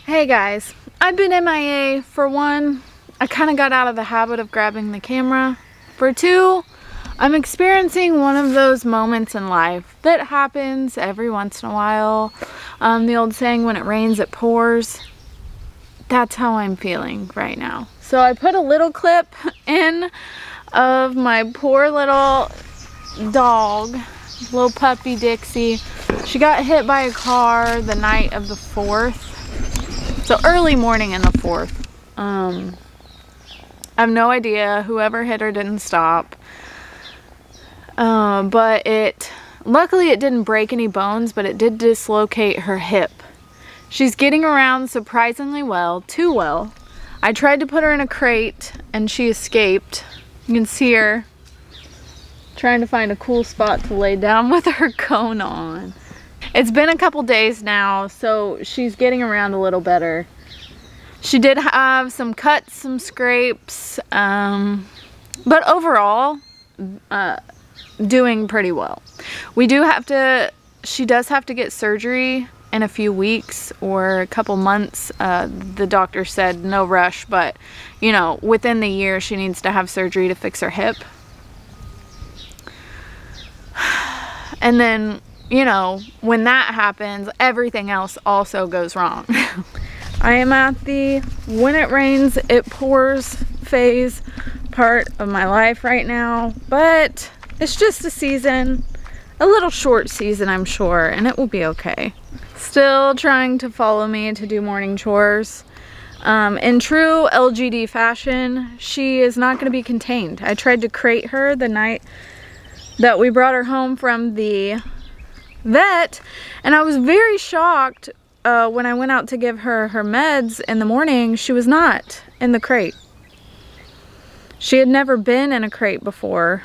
Hey guys, I've been MIA. For one, I kind of got out of the habit of grabbing the camera. For two, I'm experiencing one of those moments in life that happens every once in a while. The old saying, when it rains, it pours. That's how I'm feeling right now. So I put a little clip in of my poor little dog, little puppy Dixie. She got hit by a car the night of the 4th. So early morning in the 4th. I have no idea. Whoever hit her didn't stop. But luckily it didn't break any bones, but it did dislocate her hip. She's getting around surprisingly well, too well. I tried to put her in a crate and she escaped. You can see her trying to find a cool spot to lay down with her cone on. It's been a couple days now, so she's getting around a little better. She did have some cuts, some scrapes, but overall, doing pretty well. She does have to get surgery in a few weeks or a couple months. The doctor said no rush, but you know, within the year she needs to have surgery to fix her hip. And then, you know, when that happens, everything else also goes wrong. I am at the when it rains, it pours phase part of my life right now, but it's just a season, a little short season, I'm sure, and it will be okay. Still trying to follow me to do morning chores. In true LGD fashion, she is not going to be contained. I tried to crate her the night that we brought her home from the vet, and I was very shocked when I went out to give her her meds in the morning. She was not in the crate. She had never been in a crate before,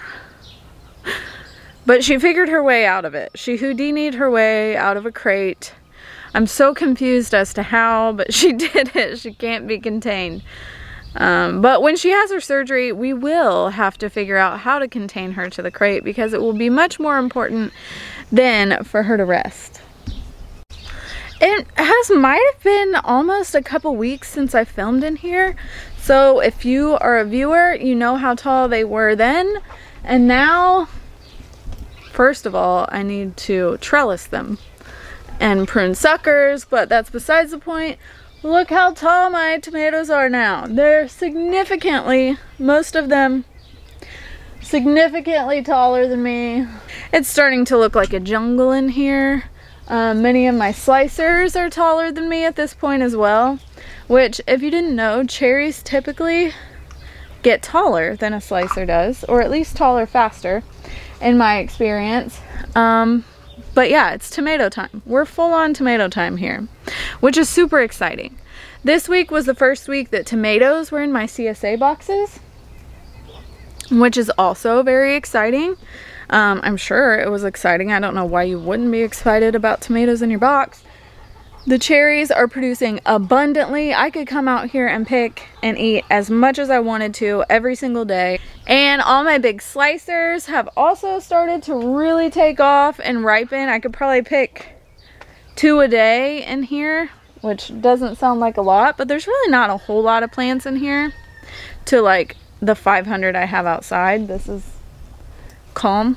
but she figured her way out of it. She Houdini'd her way out of a crate. I'm so confused as to how, but she did it. She can't be contained. But when she has her surgery, we will have to figure out how to contain her to the crate, because it will be much more important than for her to rest. It might have been almost a couple weeks since I filmed in here. So if you are a viewer, you know how tall they were then. And now, first of all, I need to trellis them and prune suckers, but that's besides the point. Look how tall my tomatoes are now. They're significantly, most of them, significantly taller than me. It's starting to look like a jungle in here. Many of my slicers are taller than me at this point as well, which, if you didn't know, cherries typically get taller than a slicer does, or at least taller faster in my experience. But yeah, it's tomato time. We're full on tomato time here, which is super exciting. This week was the first week that tomatoes were in my CSA boxes, which is also very exciting. I'm sure it was exciting. I don't know why you wouldn't be excited about tomatoes in your box. The cherries are producing abundantly. I could come out here and pick and eat as much as I wanted to every single day. And all my big slicers have also started to really take off and ripen. I could probably pick 2 a day in here, which doesn't sound like a lot, but there's really not a whole lot of plants in here to like the 500 I have outside. This is calm.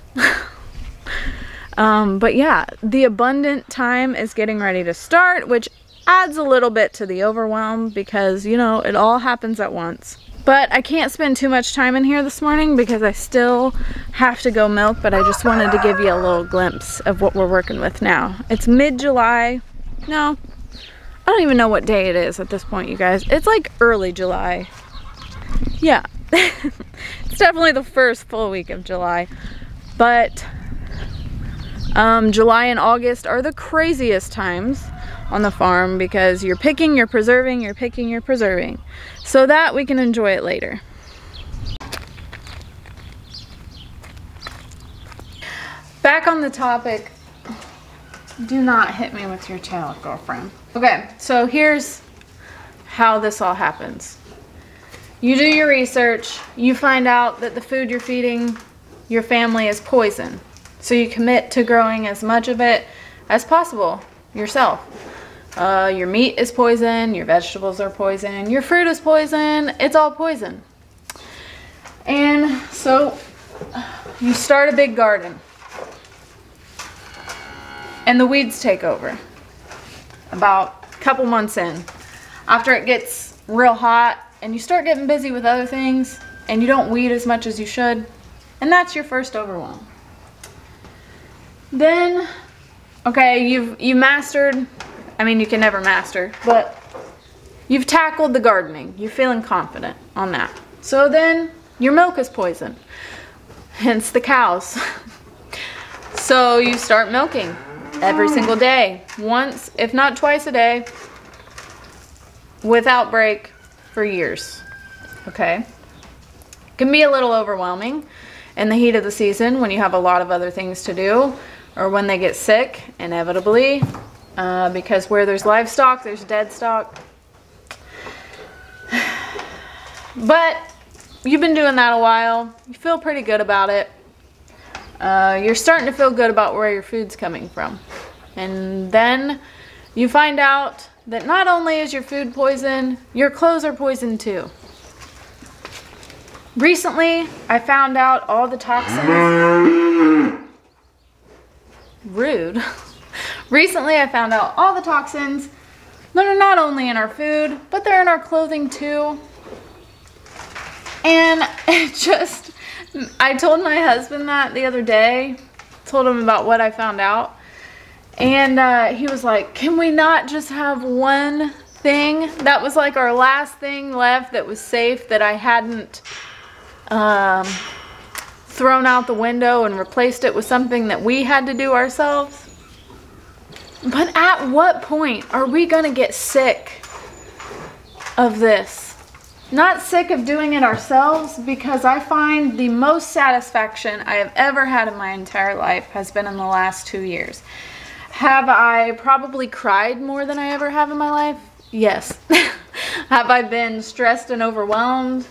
But yeah, the abundant time is getting ready to start, which adds a little bit to the overwhelm because, you know, it all happens at once. But I can't spend too much time in here this morning because I still have to go milk, but I just wanted to give you a little glimpse of what we're working with now. It's mid-July. No, I don't even know what day it is at this point, you guys. It's like early July. Yeah. It's definitely the first full week of July. But July and August are the craziest times on the farm because you're picking, you're preserving, you're picking, you're preserving, so that we can enjoy it later. Back on the topic, do not hit me with your tail, girlfriend. Okay, so here's how this all happens. You do your research, you find out that the food you're feeding your family is poison. So you commit to growing as much of it as possible yourself. Your meat is poison, your vegetables are poison, your fruit is poison, it's all poison. And so you start a big garden and the weeds take over about a couple months in. After it gets real hot and you start getting busy with other things and you don't weed as much as you should, and that's your first overwhelm. Then, okay, you mastered, I mean, you can never master, but you've tackled the gardening. You're feeling confident on that. So then your milk is poison, hence the cows. So you start milking every single day, once, if not twice a day, without break for years, okay? It can be a little overwhelming in the heat of the season when you have a lot of other things to do, or when they get sick, inevitably, because where there's livestock, there's dead stock. But you've been doing that a while. You feel pretty good about it. You're starting to feel good about where your food's coming from. And then you find out that not only is your food poison, your clothes are poison too. Recently, I found out all the toxins. Rude. Recently, I found out all the toxins that are not only in our food, but they're in our clothing too. And it just, I told my husband that the other day, told him about what I found out. And he was like, can we not just have one thing? That was like our last thing left that was safe, that I hadn't thrown out the window and replaced it with something that we had to do ourselves. But at what point are we gonna get sick of this? Not sick of doing it ourselves, because I find the most satisfaction I have ever had in my entire life has been in the last 2 years. Have I probably cried more than I ever have in my life? Yes. Have I been stressed and overwhelmed?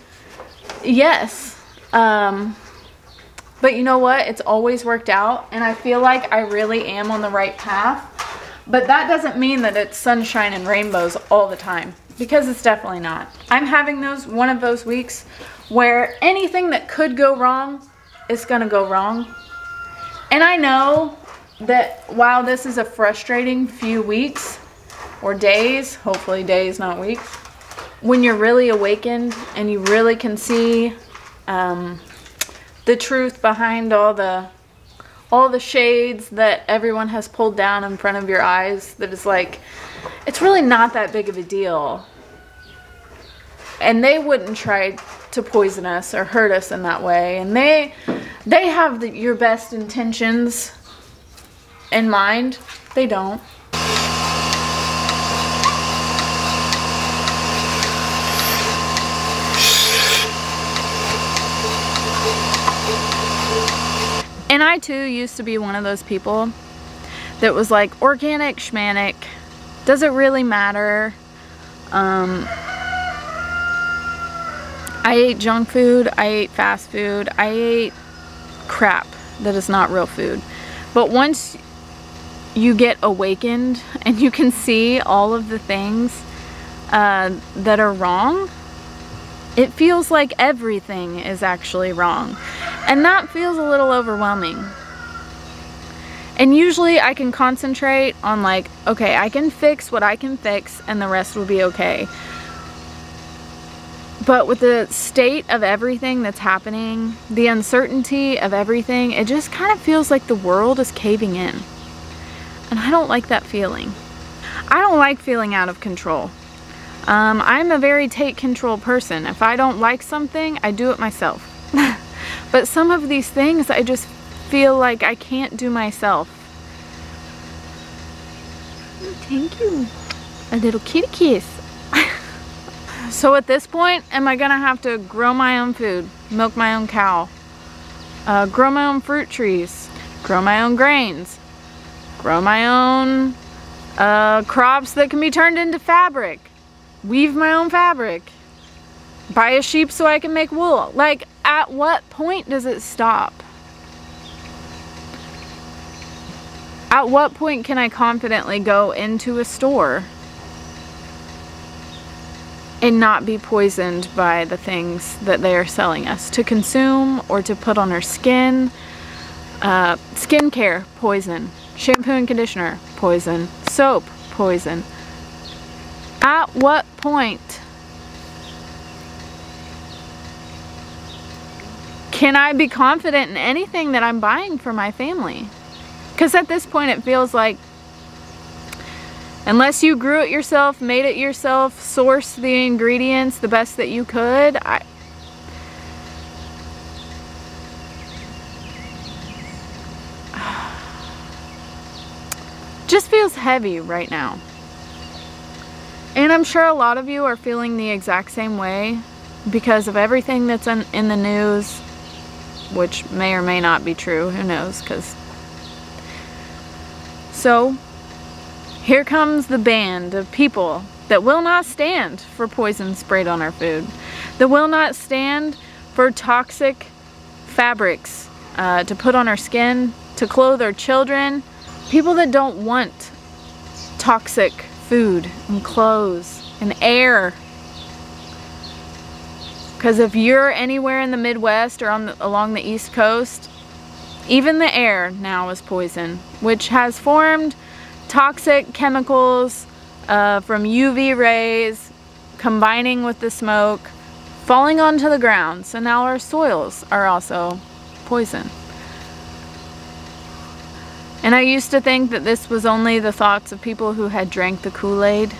Yes. But you know what? It's always worked out, and I feel like I really am on the right path. But that doesn't mean that it's sunshine and rainbows all the time, because it's definitely not. I'm having one of those weeks where anything that could go wrong is gonna go wrong. And I know that while this is a frustrating few weeks or days, hopefully days, not weeks, when you're really awakened and you really can see the truth behind all the shades that everyone has pulled down in front of your eyes, that is like, it's really not that big of a deal. And they wouldn't try to poison us or hurt us in that way. And they have your best intentions in mind. They don't. And I too used to be one of those people that was like, organic schmanic, does it really matter? I ate junk food, I ate fast food, I ate crap that is not real food. But once you get awakened and you can see all of the things that are wrong, it feels like everything is actually wrong. And that feels a little overwhelming. And usually I can concentrate on like, okay, I can fix what I can fix and the rest will be okay. But with the state of everything that's happening, the uncertainty of everything, it just kind of feels like the world is caving in. And I don't like that feeling. I don't like feeling out of control. I'm a very take control person. If I don't like something, I do it myself. But some of these things I just feel like I can't do myself. Thank you. A little kitty kiss. So at this point, am I gonna have to grow my own food, milk my own cow, grow my own fruit trees, grow my own grains, grow my own crops that can be turned into fabric, weave my own fabric, buy a sheep so I can make wool? Like, at what point does it stop? At what point can I confidently go into a store and not be poisoned by the things that they are selling us to consume or to put on our skin. Skincare, poison. Shampoo and conditioner, poison. Soap, poison. At what point can I be confident in anything that I'm buying for my family? Because at this point it feels like, unless you grew it yourself, made it yourself, sourced the ingredients the best that you could, just feels heavy right now. And I'm sure a lot of you are feeling the exact same way because of everything that's in the news, which may or may not be true, who knows, So, here comes the band of people that will not stand for poison sprayed on our food, that will not stand for toxic fabrics to put on our skin, to clothe our children, people that don't want toxic food and clothes and air. Because if you're anywhere in the Midwest or along the East Coast, even the air now is poison, which has formed toxic chemicals from UV rays combining with the smoke, falling onto the ground. So now our soils are also poison. And I used to think that this was only the thoughts of people who had drank the Kool-Aid.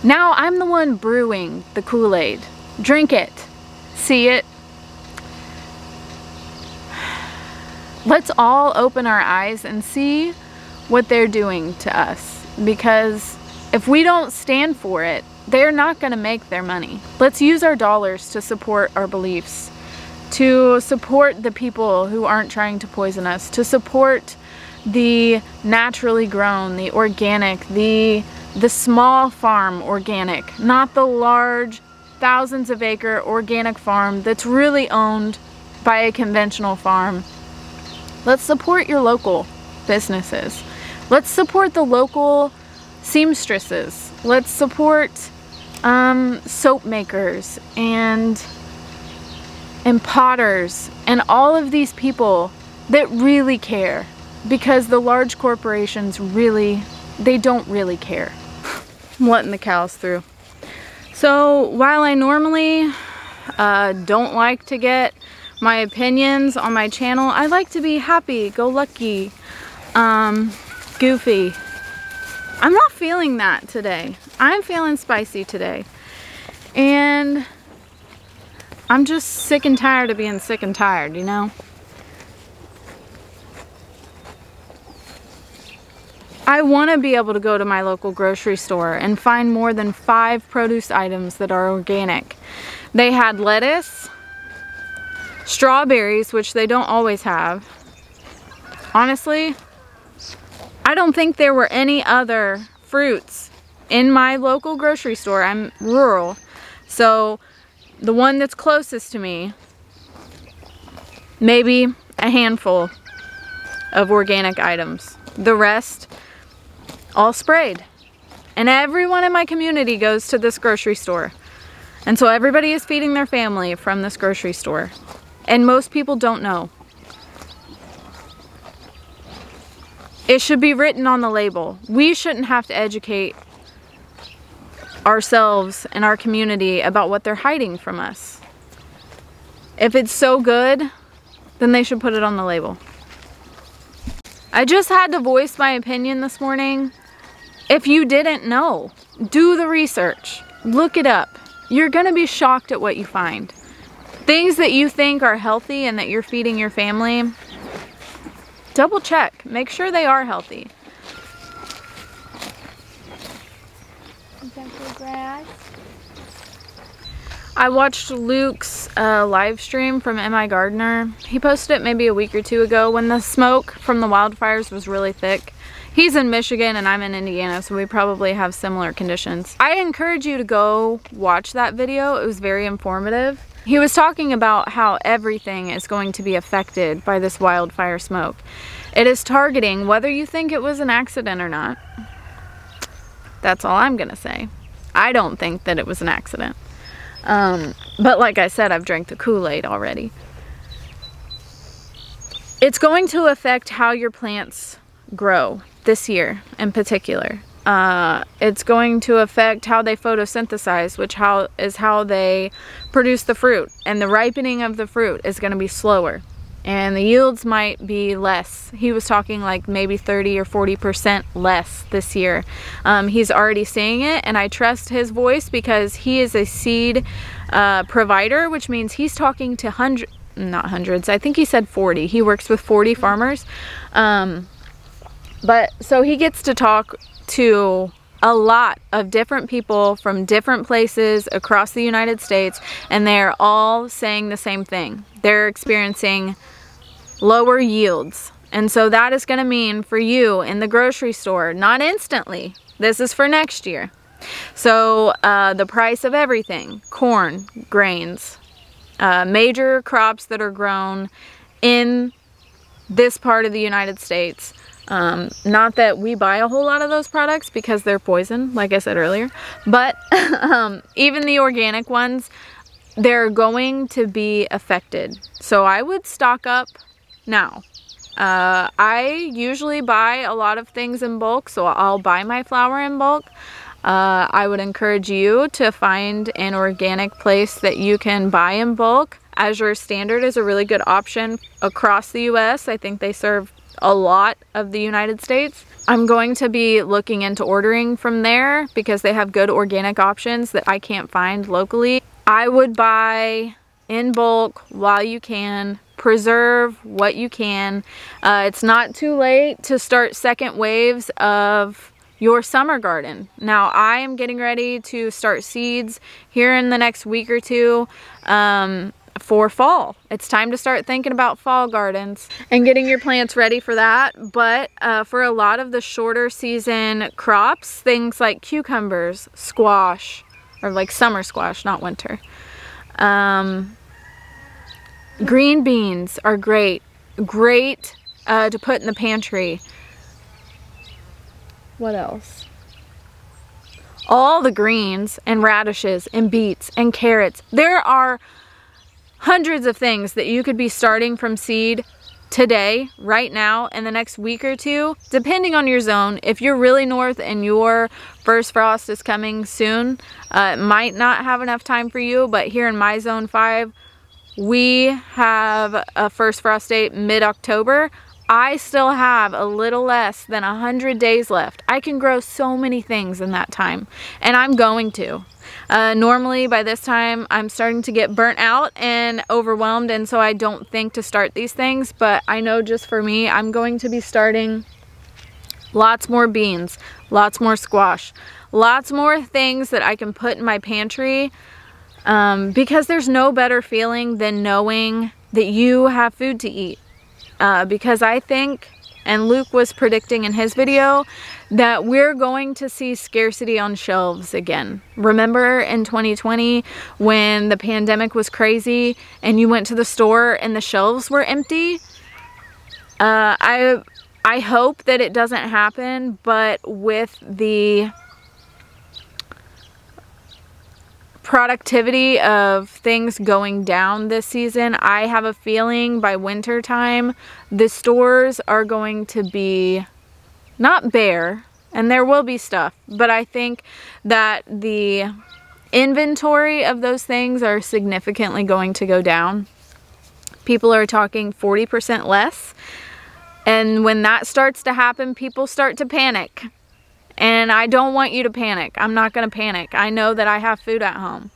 Now I'm the one brewing the Kool-Aid. Drink it. See it. Let's all open our eyes and see what they're doing to us. Because if we don't stand for it, they're not going to make their money. Let's use our dollars to support our beliefs, to support the people who aren't trying to poison us, to support the naturally grown, the organic, the small farm organic, not the large thousands of acre organic farm that's really owned by a conventional farm. Let's support your local businesses. Let's support the local seamstresses. Let's support soap makers and potters and all of these people that really care, because the large corporations they don't really care. I'm letting the cows through. So while I normally don't like to get my opinions on my channel, I like to be happy, go lucky, goofy. I'm not feeling that today. I'm feeling spicy today. And I'm just sick and tired of being sick and tired, you know? I want to be able to go to my local grocery store and find more than 5 produce items that are organic. They had lettuce, strawberries, which they don't always have. Honestly, I don't think there were any other fruits in my local grocery store. I'm rural, so the one that's closest to me, maybe a handful of organic items. The rest, all sprayed. And everyone in my community goes to this grocery store. And so everybody is feeding their family from this grocery store. And most people don't know. It should be written on the label. We shouldn't have to educate ourselves and our community about what they're hiding from us. If it's so good, then they should put it on the label. I just had to voice my opinion this morning. If you didn't know, do the research. Look it up. You're gonna be shocked at what you find. Things that you think are healthy and that you're feeding your family, double check. Make sure they are healthy. Is that good grass? I watched Luke's live stream from M.I. Gardener. He posted it maybe a week or 2 ago when the smoke from the wildfires was really thick. He's in Michigan and I'm in Indiana, so we probably have similar conditions. I encourage you to go watch that video. It was very informative. He was talking about how everything is going to be affected by this wildfire smoke. It is targeting whether you think it was an accident or not. That's all I'm gonna say. I don't think that it was an accident. But like I said, I've drank the Kool-Aid already. It's going to affect how your plants grow this year in particular. It's going to affect how they photosynthesize, which is how they produce the fruit. And the ripening of the fruit is going to be slower. And the yields might be less. He was talking like maybe 30 or 40% less this year. He's already seeing it, and I trust his voice because he is a seed provider, which means he's talking to not hundreds, I think he said 40. He works with 40 farmers. But so he gets to talk to a lot of different people from different places across the United States, and they're all saying the same thing. They're experiencing lower yields. And so that is going to mean for you in the grocery store, not instantly. This is for next year. So the price of everything, corn, grains, major crops that are grown in this part of the United States. Not that we buy a whole lot of those products because they're poison, like I said earlier, but even the organic ones, they're going to be affected. So I would stock up now. I usually buy a lot of things in bulk, so I'll buy my flour in bulk. I would encourage you to find an organic place that you can buy in bulk. Azure Standard is a really good option across the US. I think they serve a lot of the United States. I'm going to be looking into ordering from there because they have good organic options that I can't find locally. I would buy in bulk while you can. Preserve what you can. It's not too late to start second waves of your summer garden. Now I am getting ready to start seeds here in the next week or two for fall. It's time to start thinking about fall gardens and getting your plants ready for that. But for a lot of the shorter season crops, things like cucumbers, squash, or like summer squash, not winter. Green beans are great to put in the pantry. What else? All the greens and radishes and beets and carrots. There are hundreds of things that you could be starting from seed today, right now, in the next week or two, depending on your zone. If you're really north and your first frost is coming soon, it might not have enough time for you, but here in my zone 5, we have a first frost date mid-October. I still have a little less than 100 days left. I can grow so many things in that time, and I'm going to. Normally by this time I'm starting to get burnt out and overwhelmed, and so I don't think to start these things, but I know just for me, I'm going to be starting lots more beans, lots more squash, lots more things that I can put in my pantry. Because there's no better feeling than knowing that you have food to eat. Because I think, and Luke was predicting in his video, that we're going to see scarcity on shelves again. Remember in 2020 when the pandemic was crazy and you went to the store and the shelves were empty? I hope that it doesn't happen, but with the productivity of things going down this season, I have a feeling by winter time the stores are going to be not bare, and there will be stuff, but I think that the inventory of those things are significantly going to go down. People are talking 40% less, and when that starts to happen, people start to panic. And I don't want you to panic. I'm not going to panic. I know that I have food at home.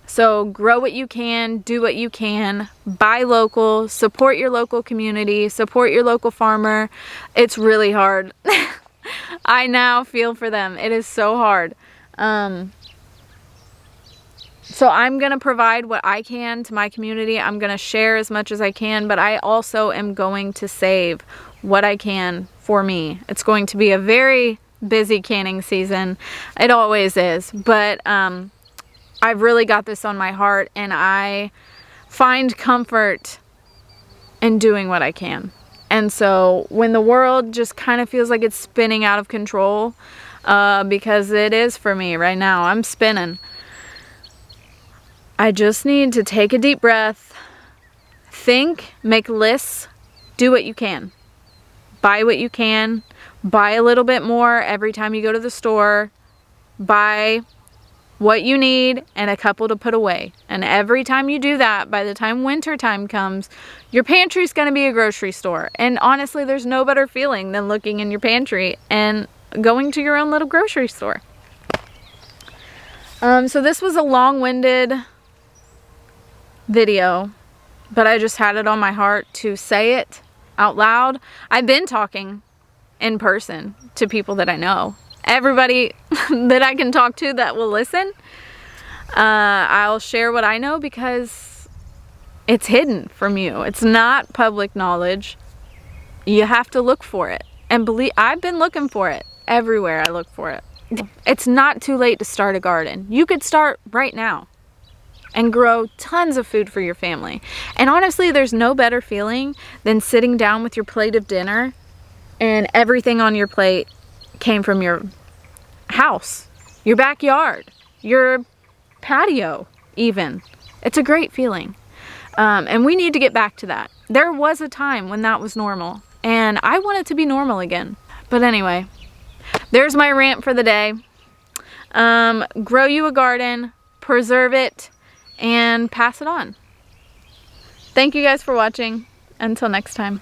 So grow what you can, do what you can, buy local, support your local community, support your local farmer. It's really hard. I now feel for them. It is so hard. So I'm going to provide what I can to my community. I'm going to share as much as I can, but I also am going to save what I can for me. It's going to be a very busy canning season. It always is, but I've really got this on my heart, and I find comfort in doing what I can. And so when the world just kind of feels like it's spinning out of control, because it is for me right now. I'm spinning. I just need to take a deep breath, think, make lists, do what you can. Buy what you can. Buy a little bit more every time you go to the store. Buy what you need and a couple to put away. And every time you do that, by the time winter time comes, your pantry's going to be a grocery store. And honestly, there's no better feeling than looking in your pantry and going to your own little grocery store. So this was a long-winded video, but I just had it on my heart to say it out loud. I've been talking in person to people that I know. Everybody that I can talk to that will listen, I'll share what I know because it's hidden from you. It's not public knowledge. You have to look for it. And believe, I've been looking for it everywhere I look for it. It's not too late to start a garden. You could start right now and grow tons of food for your family. And honestly, there's no better feeling than sitting down with your plate of dinner and everything on your plate came from your house, your backyard, your patio even. It's a great feeling. And we need to get back to that. There was a time when that was normal, and I want it to be normal again. But anyway, there's my rant for the day. Grow you a garden, preserve it, and pass it on. Thank you guys for watching. Until next time.